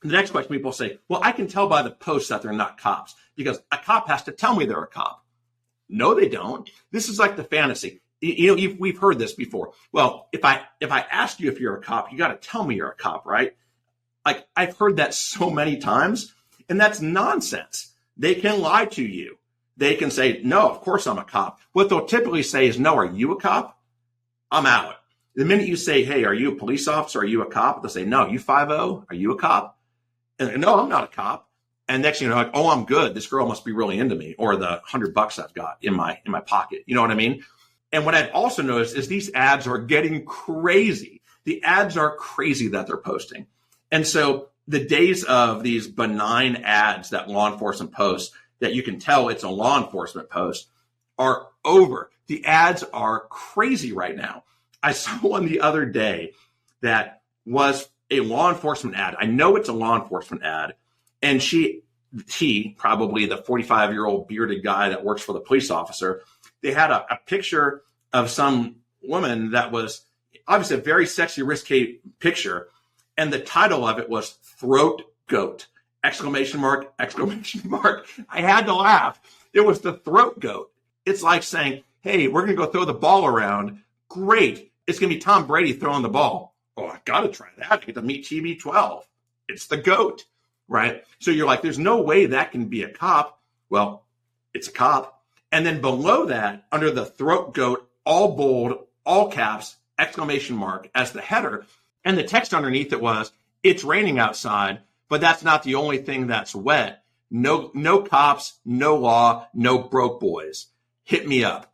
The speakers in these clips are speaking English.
The next question, people say, well, I can tell by the posts that they're not cops because a cop has to tell me they're a cop. No, they don't. This is like the fantasy. We've heard this before. Well, if I ask you if you're a cop, you got to tell me you're a cop, right? Like, I've heard that so many times, and that's nonsense. They can lie to you. They can say, no, of course I'm a cop. What they'll typically say is, no, are you a cop? I'm out. The minute you say, hey, are you a police officer? Are you a cop? They'll say, no, you 5-0? Are you a cop? And no, I'm not a cop. And next thing you know, like, oh, I'm good. This girl must be really into me, or the $100 I've got in my pocket. You know what I mean? And what I've also noticed is these ads are getting crazy. The ads are crazy that they're posting. And so the days of these benign ads that law enforcement posts that you can tell it's a law enforcement post are over. The ads are crazy right now. I saw one the other day that was a law enforcement ad. I know it's a law enforcement ad. And he, probably the 45-year-old bearded guy that works for the police officer, they had a picture of some woman that was obviously a very sexy, risque picture. And the title of it was Throat Goat, exclamation mark, exclamation mark. I had to laugh. It was the throat goat. It's like saying, hey, we're going to go throw the ball around. Great. It's going to be Tom Brady throwing the ball. Oh, I got to try that. I get to meet TB12. It's the goat, right? So you're like, there's no way that can be a cop. Well, it's a cop. And then below that, under the throat goat, all bold, all caps, exclamation mark as the header. And the text underneath it was, it's raining outside, but that's not the only thing that's wet. No cops, no law, no broke boys. Hit me up.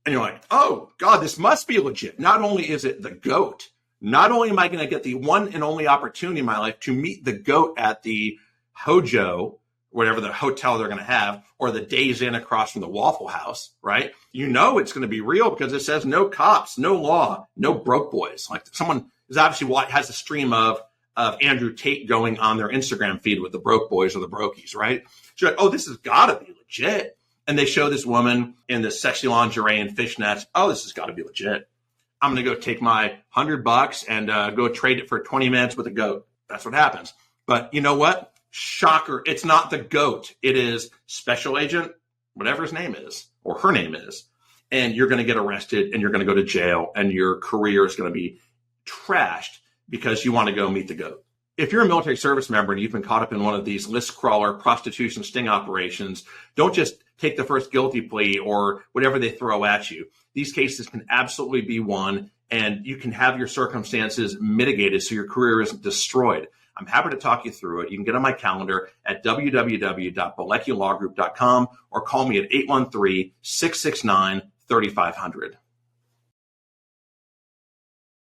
And you're like, oh, God, this must be legit. Not only is it the GOAT, not only am I going to get the one and only opportunity in my life to meet the GOAT at the Hojo, whatever the hotel they're going to have, or the Days Inn across from the Waffle House, right? You know it's going to be real because it says no cops, no law, no broke boys. Like someone is obviously has a stream of Andrew Tate going on their Instagram feed with the broke boys or the brokies, right? So you're like, oh, this has got to be legit. And they show this woman in this sexy lingerie and fishnets. Oh, this has got to be legit. I'm going to go take my $100 and go trade it for 20 minutes with a goat. That's what happens. But you know what? Shocker. It's not the GOAT. It is Special Agent, whatever his name is, or her name is. And you're going to get arrested and you're going to go to jail and your career is going to be trashed because you want to go meet the GOAT. If you're a military service member and you've been caught up in one of these list crawler prostitution sting operations, don't just take the first guilty plea or whatever they throw at you. These cases can absolutely be won and you can have your circumstances mitigated so your career isn't destroyed. I'm happy to talk you through it. You can get on my calendar at www.bileckilawgroup.com or call me at 813-669-3500.